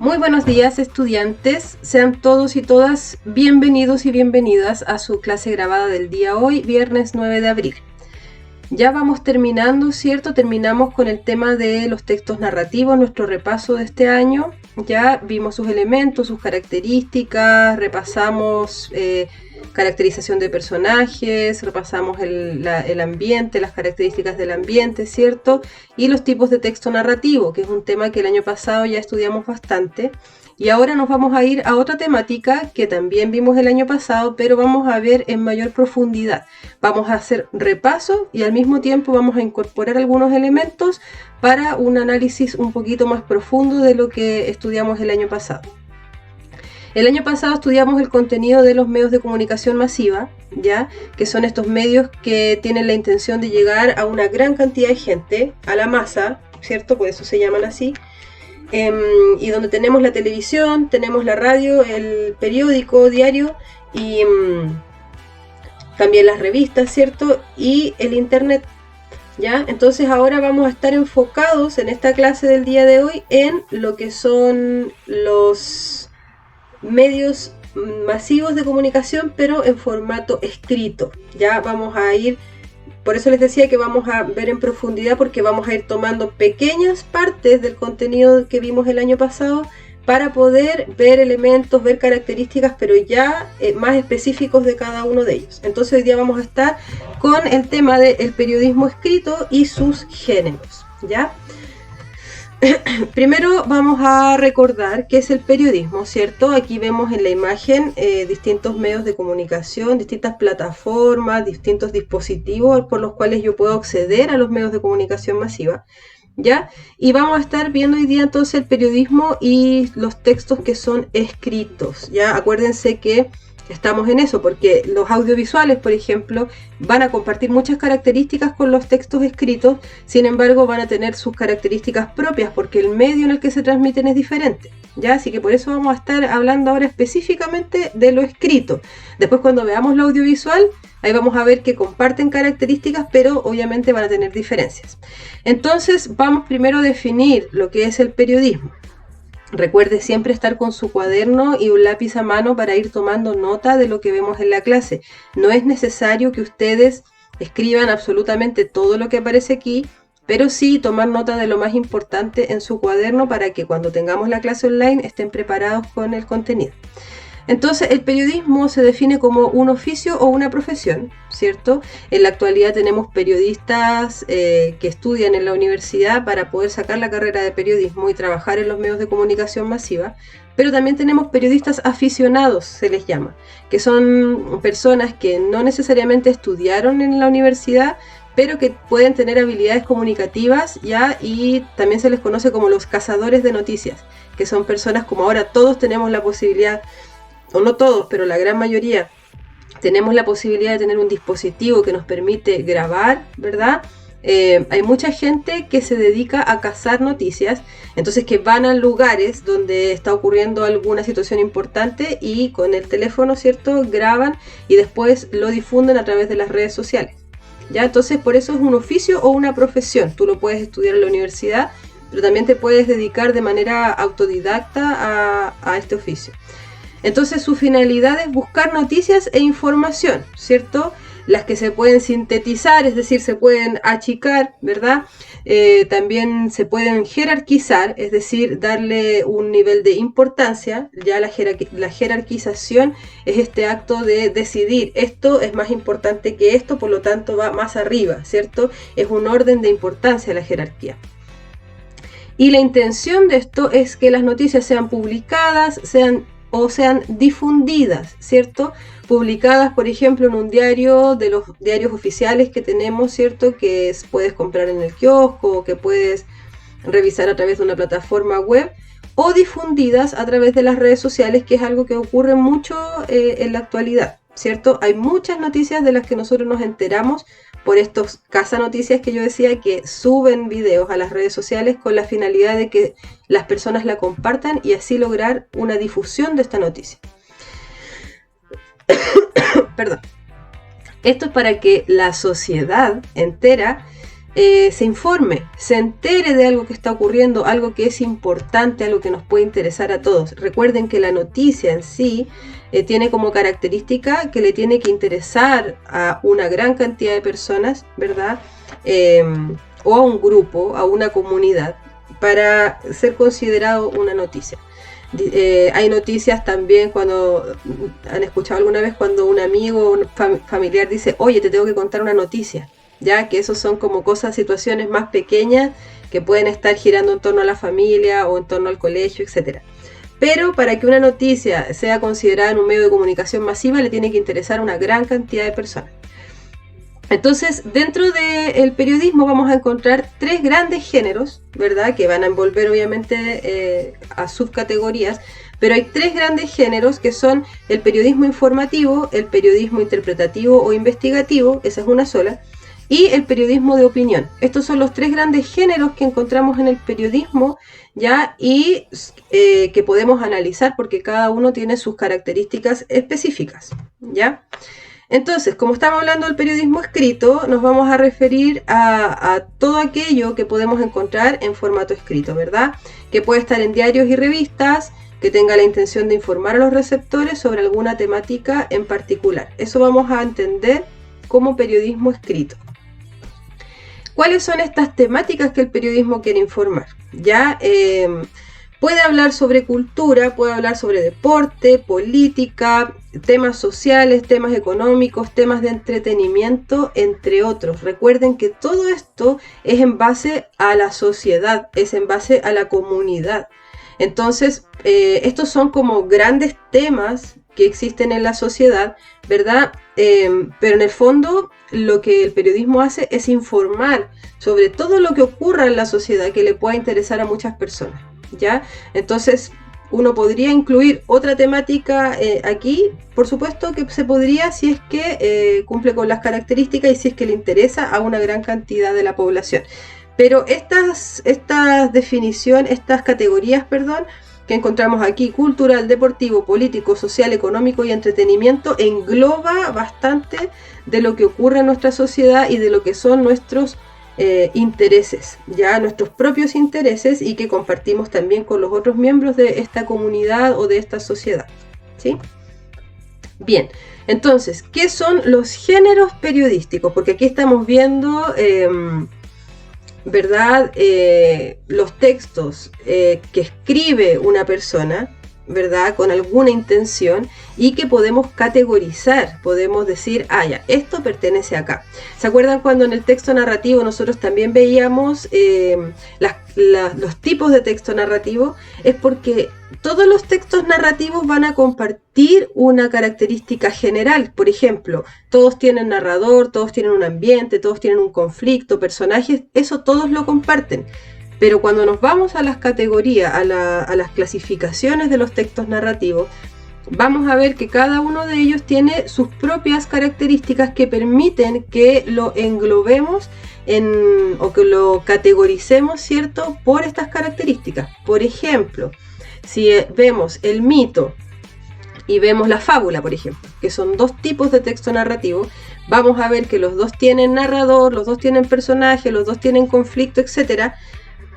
Muy buenos días, estudiantes. Sean todos y todas bienvenidos y bienvenidas a su clase grabada del día hoy, viernes 9 de abril. Ya vamos terminando, ¿cierto? Terminamos con el tema de los textos narrativos, nuestro repaso de este año. Ya vimos sus elementos, sus características, repasamos caracterización de personajes, repasamos el ambiente, las características del ambiente, ¿cierto? Y los tipos de texto narrativo, que es un tema que el año pasado ya estudiamos bastante. Y ahora nos vamos a ir a otra temática que también vimos el año pasado, pero vamos a ver en mayor profundidad. Vamos a hacer repaso y al mismo tiempo vamos a incorporar algunos elementos para un análisis un poquito más profundo de lo que estudiamos el año pasado. El año pasado estudiamos el contenido de los medios de comunicación masiva, ¿ya? Que son estos medios que tienen la intención de llegar a una gran cantidad de gente, a la masa, ¿cierto? Por eso se llaman así. Y donde tenemos la televisión, tenemos la radio, el periódico diario y también las revistas, ¿cierto? Y el internet, ¿ya? Entonces ahora vamos a estar enfocados en esta clase del día de hoy en lo que son los medios masivos de comunicación, pero en formato escrito. Ya vamos a ir, por eso les decía que vamos a ver en profundidad, porque vamos a ir tomando pequeñas partes del contenido que vimos el año pasado para poder ver elementos, ver características, pero ya más específicos de cada uno de ellos. Entonces hoy día vamos a estar con el tema del periodismo escrito y sus géneros, ¿ya? Primero vamos a recordar qué es el periodismo, ¿cierto? Aquí vemos en la imagen distintos medios de comunicación, distintas plataformas, distintos dispositivos por los cuales yo puedo acceder a los medios de comunicación masiva, ¿ya? Y vamos a estar viendo hoy día entonces el periodismo y los textos que son escritos, ¿ya? Acuérdense que estamos en eso, porque los audiovisuales, por ejemplo, van a compartir muchas características con los textos escritos, sin embargo van a tener sus características propias, porque el medio en el que se transmiten es diferente, ¿ya? Así que por eso vamos a estar hablando ahora específicamente de lo escrito. Después cuando veamos lo audiovisual, ahí vamos a ver que comparten características, pero obviamente van a tener diferencias. Entonces vamos primero a definir lo que es el periodismo. Recuerde siempre estar con su cuaderno y un lápiz a mano para ir tomando nota de lo que vemos en la clase. No es necesario que ustedes escriban absolutamente todo lo que aparece aquí, pero sí tomar nota de lo más importante en su cuaderno para que cuando tengamos la clase online estén preparados con el contenido. Entonces, el periodismo se define como un oficio o una profesión, ¿cierto? En la actualidad tenemos periodistas que estudian en la universidad para poder sacar la carrera de periodismo y trabajar en los medios de comunicación masiva, pero también tenemos periodistas aficionados, se les llama, que son personas que no necesariamente estudiaron en la universidad, pero que pueden tener habilidades comunicativas, ¿ya? Y también se les conoce como los cazadores de noticias, que son personas como ahora todos tenemos la posibilidad, o no todos, pero la gran mayoría, tenemos la posibilidad de tener un dispositivo que nos permite grabar, ¿verdad? Hay mucha gente que se dedica a cazar noticias, entonces que van a lugares donde está ocurriendo alguna situación importante y con el teléfono, ¿cierto?, graban y después lo difunden a través de las redes sociales, ¿ya? Entonces por eso es un oficio o una profesión. Tú lo puedes estudiar en la universidad, pero también te puedes dedicar de manera autodidacta a este oficio. Entonces su finalidad es buscar noticias e información, ¿cierto? Las que se pueden sintetizar, es decir, se pueden achicar, ¿verdad? También se pueden jerarquizar, es decir, darle un nivel de importancia. Ya la jerarquización es este acto de decidir, esto es más importante que esto, por lo tanto va más arriba, ¿cierto? Es un orden de importancia la jerarquía. Y la intención de esto es que las noticias sean publicadas, sean difundidas, ¿cierto? Publicadas, por ejemplo, en un diario de los diarios oficiales que tenemos, ¿cierto? Que puedes comprar en el kiosco o que puedes revisar a través de una plataforma web, o difundidas a través de las redes sociales, que es algo que ocurre mucho en la actualidad, ¿cierto? Hay muchas noticias de las que nosotros nos enteramos por estos cazanoticias que yo decía, que suben videos a las redes sociales con la finalidad de que las personas la compartan y así lograr una difusión de esta noticia. Perdón. Esto es para que la sociedad entera se informe, se entere de algo que está ocurriendo, algo que es importante, algo que nos puede interesar a todos. Recuerden que la noticia en sí tiene como característica que le tiene que interesar a una gran cantidad de personas, ¿verdad? O a un grupo, a una comunidad, para ser considerado una noticia. Hay noticias también cuando han escuchado alguna vez cuando un amigo o un familiar dice, oye, te tengo que contar una noticia, ya que esos son como cosas, situaciones más pequeñas que pueden estar girando en torno a la familia o en torno al colegio, etcétera. Pero para que una noticia sea considerada en un medio de comunicación masiva le tiene que interesar a una gran cantidad de personas. Entonces, dentro del periodismo vamos a encontrar 3 grandes géneros, ¿verdad? Que van a envolver obviamente a subcategorías, pero hay 3 grandes géneros que son el periodismo informativo, el periodismo interpretativo o investigativo, esa es una sola, y el periodismo de opinión. Estos son los 3 grandes géneros que encontramos en el periodismo, ¿ya? Y que podemos analizar porque cada uno tiene sus características específicas, ¿ya? Entonces, como estamos hablando del periodismo escrito, nos vamos a referir a todo aquello que podemos encontrar en formato escrito, ¿verdad? Que puede estar en diarios y revistas, que tenga la intención de informar a los receptores sobre alguna temática en particular. Eso vamos a entender como periodismo escrito. ¿Cuáles son estas temáticas que el periodismo quiere informar? Ya puede hablar sobre cultura, puede hablar sobre deporte, política, temas sociales, temas económicos, temas de entretenimiento, entre otros. Recuerden que todo esto es en base a la sociedad, es en base a la comunidad. Entonces, estos son como grandes temas que existen en la sociedad, ¿verdad? Pero en el fondo lo que el periodismo hace es informar sobre todo lo que ocurra en la sociedad que le pueda interesar a muchas personas, ¿ya? Entonces uno podría incluir otra temática aquí, por supuesto que se podría si es que cumple con las características y si es que le interesa a una gran cantidad de la población. Pero estas definiciones, estas categorías, perdón, que encontramos aquí, cultural, deportivo, político, social, económico y entretenimiento, engloba bastante de lo que ocurre en nuestra sociedad y de lo que son nuestros intereses, ya nuestros propios intereses y que compartimos también con los otros miembros de esta comunidad o de esta sociedad, ¿sí? Bien, entonces, ¿qué son los géneros periodísticos? Porque aquí estamos viendo, ¿verdad? Los textos que escribe una persona, ¿verdad? Con alguna intención y que podemos categorizar, podemos decir, ah, ya, esto pertenece acá. ¿Se acuerdan cuando en el texto narrativo nosotros también veíamos los tipos de texto narrativo? Es porque todos los textos narrativos van a compartir una característica general. Por ejemplo, todos tienen narrador, todos tienen un ambiente, todos tienen un conflicto, personajes, eso todos lo comparten. Pero cuando nos vamos a las categorías, a las clasificaciones de los textos narrativos, vamos a ver que cada uno de ellos tiene sus propias características que permiten que lo englobemos o que lo categoricemos, ¿cierto?, por estas características. Por ejemplo, si vemos el mito y vemos la fábula, por ejemplo, que son 2 tipos de texto narrativo, vamos a ver que los 2 tienen narrador, los 2 tienen personaje, los 2 tienen conflicto, etcétera.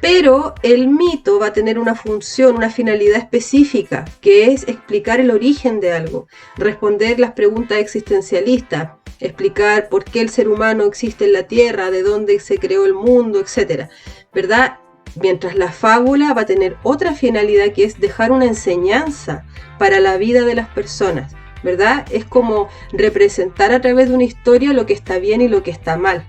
Pero el mito va a tener una función, una finalidad específica, que es explicar el origen de algo, responder las preguntas existencialistas, explicar por qué el ser humano existe en la Tierra, de dónde se creó el mundo, etc., ¿verdad? Mientras la fábula va a tener otra finalidad, que es dejar una enseñanza para la vida de las personas, ¿verdad? Es como representar a través de una historia lo que está bien y lo que está mal,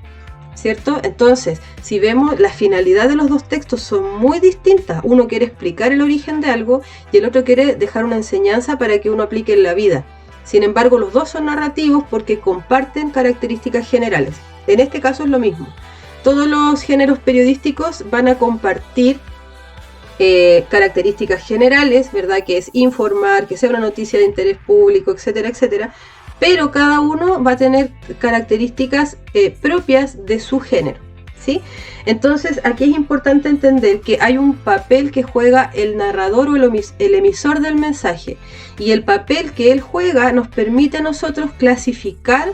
¿cierto? Entonces, si vemos, la finalidad de los 2 textos son muy distintas. Uno quiere explicar el origen de algo y el otro quiere dejar una enseñanza para que uno aplique en la vida. Sin embargo, los 2 son narrativos porque comparten características generales. En este caso es lo mismo. Todos los géneros periodísticos van a compartir características generales, ¿verdad? Que es informar, que sea una noticia de interés público, etcétera, etcétera. Pero cada uno va a tener características propias de su género, ¿sí? Entonces aquí es importante entender que hay un papel que juega el narrador o el emisor del mensaje, y el papel que él juega nos permite a nosotros clasificar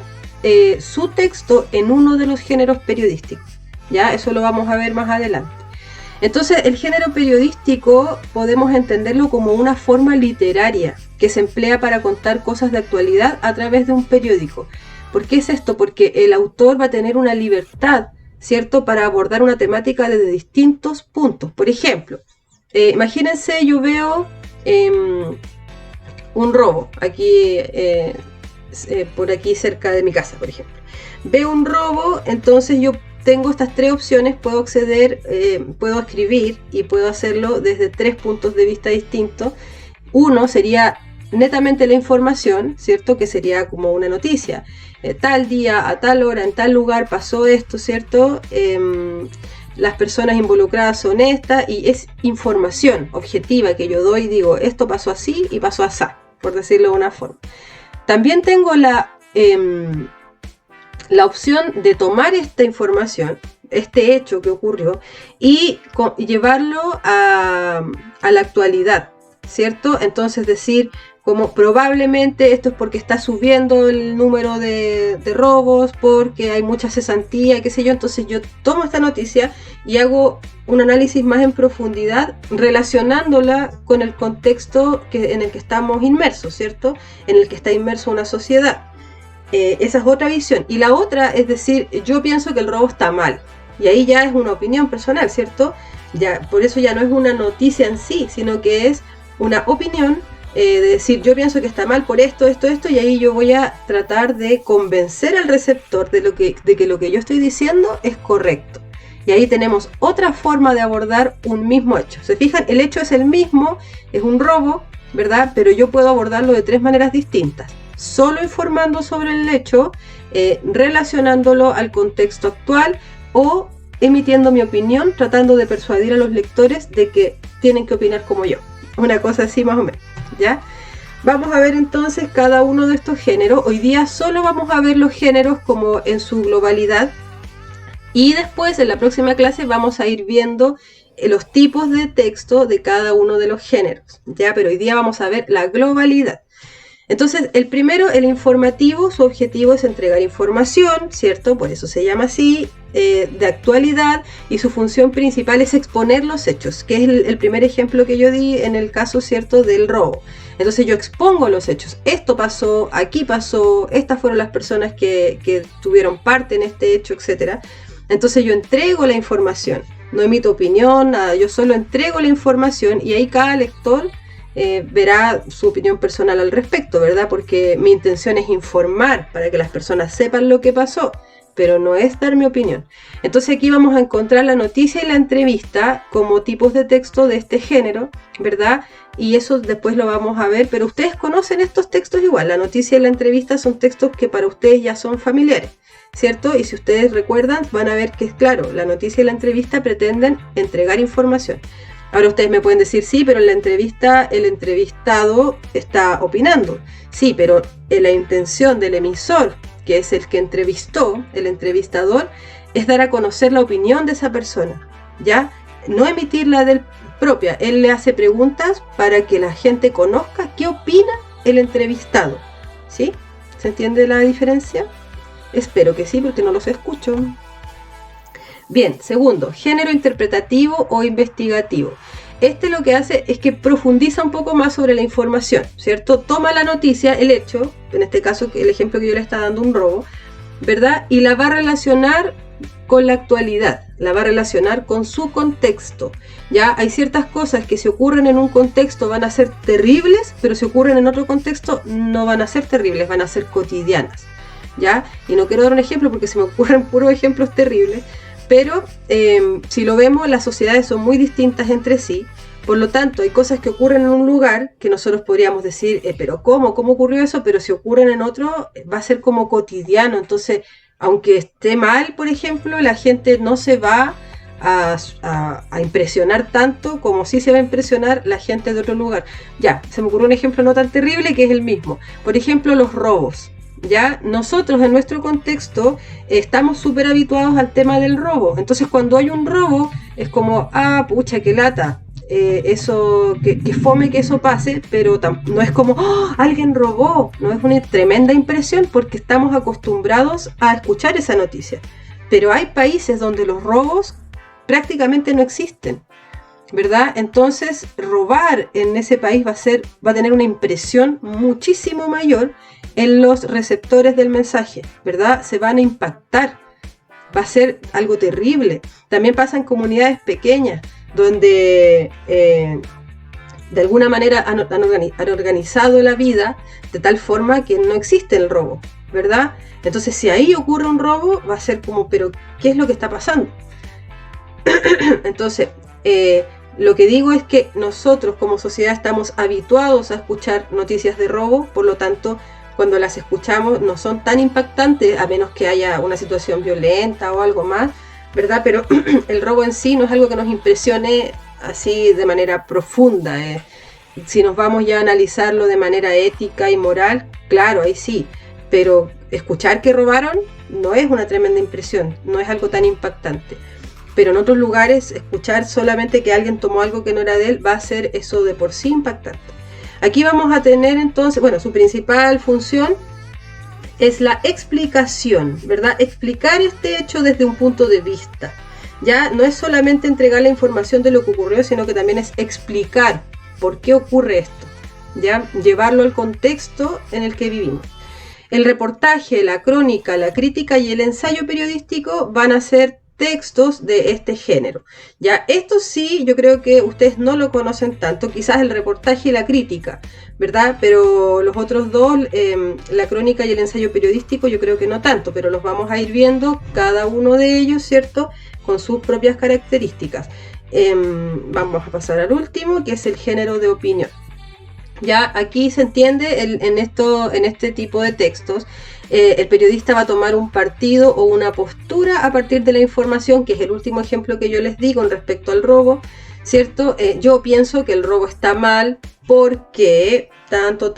su texto en uno de los géneros periodísticos, Ya, eso lo vamos a ver más adelante. Entonces, el género periodístico podemos entenderlo como una forma literaria que se emplea para contar cosas de actualidad a través de un periódico. ¿Por qué es esto? Porque el autor va a tener una libertad, ¿cierto?, para abordar una temática desde distintos puntos. Por ejemplo, imagínense, yo veo un robo aquí, por aquí cerca de mi casa, por ejemplo. Veo un robo, entonces yo tengo estas tres opciones, puedo acceder, puedo escribir y puedo hacerlo desde tres puntos de vista distintos. Uno sería netamente la información, ¿cierto? Que sería como una noticia. Tal día, a tal hora, en tal lugar pasó esto, ¿cierto? Las personas involucradas son estas y es información objetiva que yo doy y digo, esto pasó así y pasó así, por decirlo de una forma. También tengo la opción de tomar esta información, este hecho que ocurrió, y llevarlo a la actualidad, ¿cierto? Entonces decir, como probablemente esto es porque está subiendo el número de robos, porque hay mucha cesantía, qué sé yo, entonces yo tomo esta noticia y hago un análisis más en profundidad relacionándola con el contexto en el que estamos inmersos, ¿cierto? En el que está inmerso una sociedad. Esa es otra visión. Y la otra es decir, yo pienso que el robo está mal. Y ahí ya es una opinión personal, ¿cierto? Ya, por eso ya no es una noticia en sí, sino que es una opinión de decir, yo pienso que está mal por esto, y ahí yo voy a tratar de convencer al receptor de que lo que yo estoy diciendo es correcto. Y ahí tenemos otra forma de abordar un mismo hecho. ¿Se fijan? El hecho es el mismo, es un robo, ¿verdad? Pero yo puedo abordarlo de tres maneras distintas. Solo informando sobre el hecho, relacionándolo al contexto actual o emitiendo mi opinión, tratando de persuadir a los lectores de que tienen que opinar como yo. Una cosa así más o menos, ¿ya? Vamos a ver entonces cada uno de estos géneros. Hoy día solo vamos a ver los géneros como en su globalidad y después en la próxima clase vamos a ir viendo los tipos de texto de cada uno de los géneros, ¿ya? Pero hoy día vamos a ver la globalidad. Entonces, el primero, el informativo, su objetivo es entregar información, ¿cierto? Por eso se llama así, de actualidad, y su función principal es exponer los hechos, que es el primer ejemplo que yo di en el caso, ¿cierto?, del robo. Entonces yo expongo los hechos. Esto pasó, aquí pasó, estas fueron las personas que tuvieron parte en este hecho, etc. Entonces yo entrego la información, no emito opinión, nada, yo solo entrego la información y ahí cada lector verá su opinión personal al respecto, ¿verdad? Porque mi intención es informar para que las personas sepan lo que pasó, pero no es dar mi opinión. Entonces aquí vamos a encontrar la noticia y la entrevista como tipos de texto de este género, ¿verdad? Y eso después lo vamos a ver, pero ustedes conocen estos textos igual. La noticia y la entrevista son textos que para ustedes ya son familiares, ¿cierto? Y si ustedes recuerdan, van a ver que es claro, la noticia y la entrevista pretenden entregar información. Ahora ustedes me pueden decir, sí, pero en la entrevista el entrevistado está opinando. Sí, pero la intención del emisor, que es el que entrevistó, el entrevistador, es dar a conocer la opinión de esa persona, ¿ya? No emitir la del propia. Él le hace preguntas para que la gente conozca qué opina el entrevistado, ¿sí? ¿Se entiende la diferencia? Espero que sí, porque no los escucho. Bien, segundo, género interpretativo o investigativo. Este lo que hace es que profundiza un poco más sobre la información, ¿cierto? Toma la noticia, el hecho, en este caso el ejemplo que yo le está dando, un robo, ¿verdad? Y la va a relacionar con la actualidad, la va a relacionar con su contexto. Ya hay ciertas cosas que si ocurren en un contexto van a ser terribles, pero si ocurren en otro contexto no van a ser terribles, van a ser cotidianas, ¿ya? Y no quiero dar un ejemplo porque se me ocurren puros ejemplos terribles, pero si lo vemos, las sociedades son muy distintas entre sí. Por lo tanto, hay cosas que ocurren en un lugar que nosotros podríamos decir, pero ¿cómo ocurrió eso? Pero si ocurren en otro, va a ser como cotidiano. Entonces, aunque esté mal, por ejemplo, la gente no se va a impresionar tanto como sí se va a impresionar la gente de otro lugar. Ya, se me ocurrió un ejemplo no tan terrible que es el mismo. Por ejemplo, los robos. Ya nosotros en nuestro contexto estamos súper habituados al tema del robo. Entonces cuando hay un robo es como, pucha, qué lata, eso, que fome que eso pase, pero no es como, alguien robó. No, es una tremenda impresión porque estamos acostumbrados a escuchar esa noticia. pero hay países donde los robos prácticamente no existen, ¿verdad? Entonces, robar en ese país va a tener una impresión muchísimo mayor en los receptores del mensaje, ¿verdad? Se van a impactar, va a ser algo terrible. También pasa en comunidades pequeñas, donde de alguna manera han organizado la vida de tal forma que no existe el robo, ¿verdad? Entonces, si ahí ocurre un robo, va a ser como, pero ¿qué es lo que está pasando? Entonces, lo que digo es que nosotros como sociedad estamos habituados a escuchar noticias de robo, por lo tanto, cuando las escuchamos no son tan impactantes, a menos que haya una situación violenta o algo más, ¿verdad? Pero el robo en sí no es algo que nos impresione así de manera profunda. Si nos vamos ya a analizarlo de manera ética y moral, claro, ahí sí, pero escuchar que robaron no es una tremenda impresión, no es algo tan impactante. Pero en otros lugares, escuchar solamente que alguien tomó algo que no era de él va a ser eso de por sí impactante. Aquí vamos a tener entonces, bueno, su principal función es la explicación, ¿verdad? Explicar este hecho desde un punto de vista. Ya no es solamente entregar la información de lo que ocurrió, sino que también es explicar por qué ocurre esto, ya llevarlo al contexto en el que vivimos. El reportaje, la crónica, la crítica y el ensayo periodístico van a ser textos de este género. Ya, esto sí, yo creo que ustedes no lo conocen tanto, quizás el reportaje y la crítica, ¿verdad? Pero los otros dos, la crónica y el ensayo periodístico, yo creo que no tanto, pero los vamos a ir viendo cada uno de ellos, ¿cierto? Con sus propias características. Vamos a pasar al último, que es el género de opinión. Ya aquí se entiende en este tipo de textos, el periodista va a tomar un partido o una postura a partir de la información, que es el último ejemplo que yo les di con respecto al robo, ¿cierto? Yo pienso que el robo está mal porque tanto,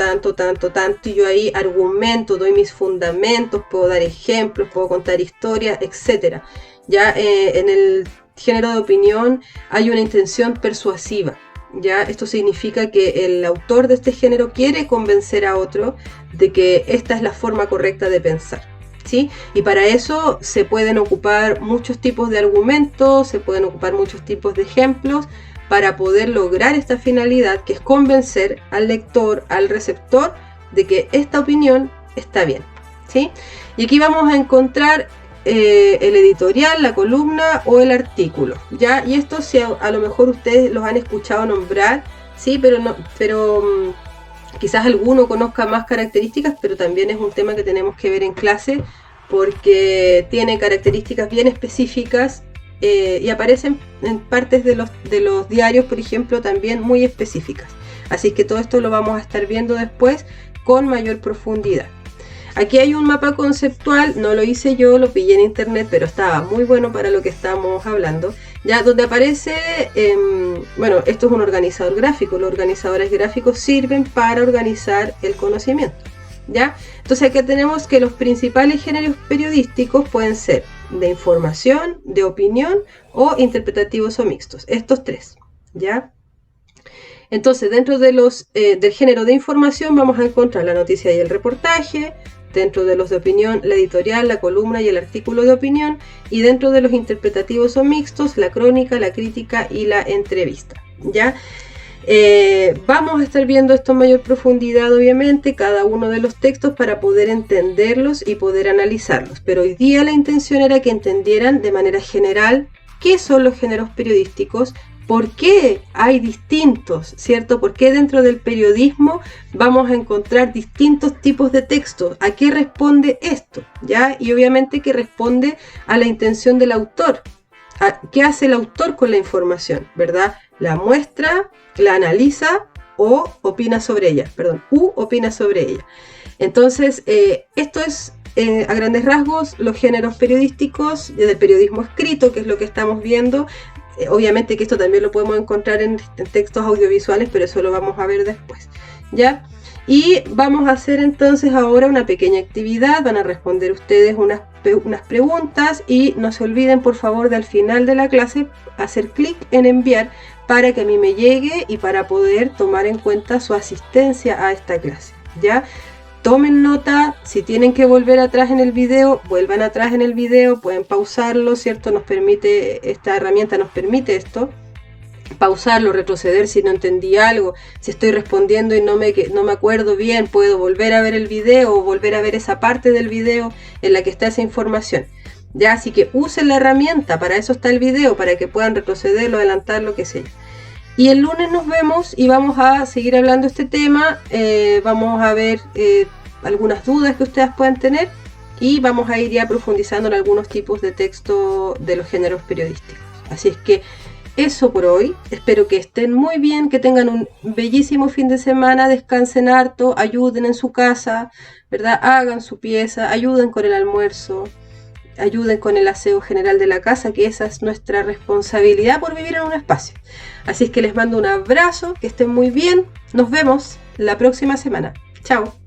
y yo ahí argumento, doy mis fundamentos, puedo dar ejemplos, puedo contar historias, etc. Ya en el género de opinión hay una intención persuasiva. Ya esto significa que el autor de este género quiere convencer a otro de que esta es la forma correcta de pensar, ¿sí? Y para eso se pueden ocupar muchos tipos de argumentos, se pueden ocupar muchos tipos de ejemplos para poder lograr esta finalidad, que es convencer al lector, al receptor, de que esta opinión está bien, ¿sí? Y aquí vamos a encontrar el editorial, la columna o el artículo, ¿ya? Y esto si a lo mejor ustedes los han escuchado nombrar, sí, pero quizás alguno conozca más características, pero también es un tema que tenemos que ver en clase porque tiene características bien específicas y aparecen en partes de los diarios, por ejemplo, también muy específicas. Así que todo esto lo vamos a estar viendo después con mayor profundidad. Aquí hay un mapa conceptual, no lo hice yo, lo pillé en internet, pero estaba muy bueno para lo que estamos hablando, ya donde aparece, bueno, esto es un organizador gráfico, los organizadores gráficos sirven para organizar el conocimiento, ¿ya? Entonces aquí tenemos que los principales géneros periodísticos pueden ser de información, de opinión o interpretativos o mixtos, estos tres, ¿ya? Entonces, dentro de del género de información vamos a encontrar la noticia y el reportaje, dentro de los de opinión, la editorial, la columna y el artículo de opinión, y dentro de los interpretativos o mixtos, la crónica, la crítica y la entrevista, ¿ya? Vamos a estar viendo esto en mayor profundidad, obviamente, cada uno de los textos para poder entenderlos y poder analizarlos, pero hoy día la intención era que entendieran de manera general qué son los géneros periodísticos, por qué hay distintos, ¿cierto? ¿Por qué dentro del periodismo vamos a encontrar distintos tipos de textos? ¿A qué responde esto? ¿Ya? Y obviamente que responde a la intención del autor. ¿Qué hace el autor con la información? ¿Verdad? La muestra, la analiza o opina sobre ella, opina sobre ella. Entonces, esto es a grandes rasgos los géneros periodísticos del periodismo escrito, que es lo que estamos viendo. Obviamente que esto también lo podemos encontrar en textos audiovisuales, pero eso lo vamos a ver después, ¿ya? Y vamos a hacer entonces ahora una pequeña actividad, van a responder ustedes unas preguntas y no se olviden por favor de al final de la clase hacer clic en enviar para que a mí me llegue y para poder tomar en cuenta su asistencia a esta clase, ¿ya? Tomen nota, si tienen que volver atrás en el video, vuelvan atrás en el video, pueden pausarlo, ¿cierto? Esta herramienta nos permite esto. Pausarlo, retroceder si no entendí algo, si estoy respondiendo y no me acuerdo bien, puedo volver a ver el video o volver a ver esa parte del video en la que está esa información. Ya, así que usen la herramienta, para eso está el video, para que puedan retrocederlo, adelantarlo, qué sé yo. Y el lunes nos vemos y vamos a seguir hablando de este tema, vamos a ver algunas dudas que ustedes puedan tener y vamos a ir ya profundizando en algunos tipos de texto de los géneros periodísticos. Así es que eso por hoy, espero que estén muy bien, que tengan un bellísimo fin de semana, descansen harto, ayuden en su casa, ¿verdad? Hagan su pieza, ayuden con el almuerzo, ayuden con el aseo general de la casa, que esa es nuestra responsabilidad por vivir en un espacio. Así es que les mando un abrazo, que estén muy bien, nos vemos la próxima semana. Chao.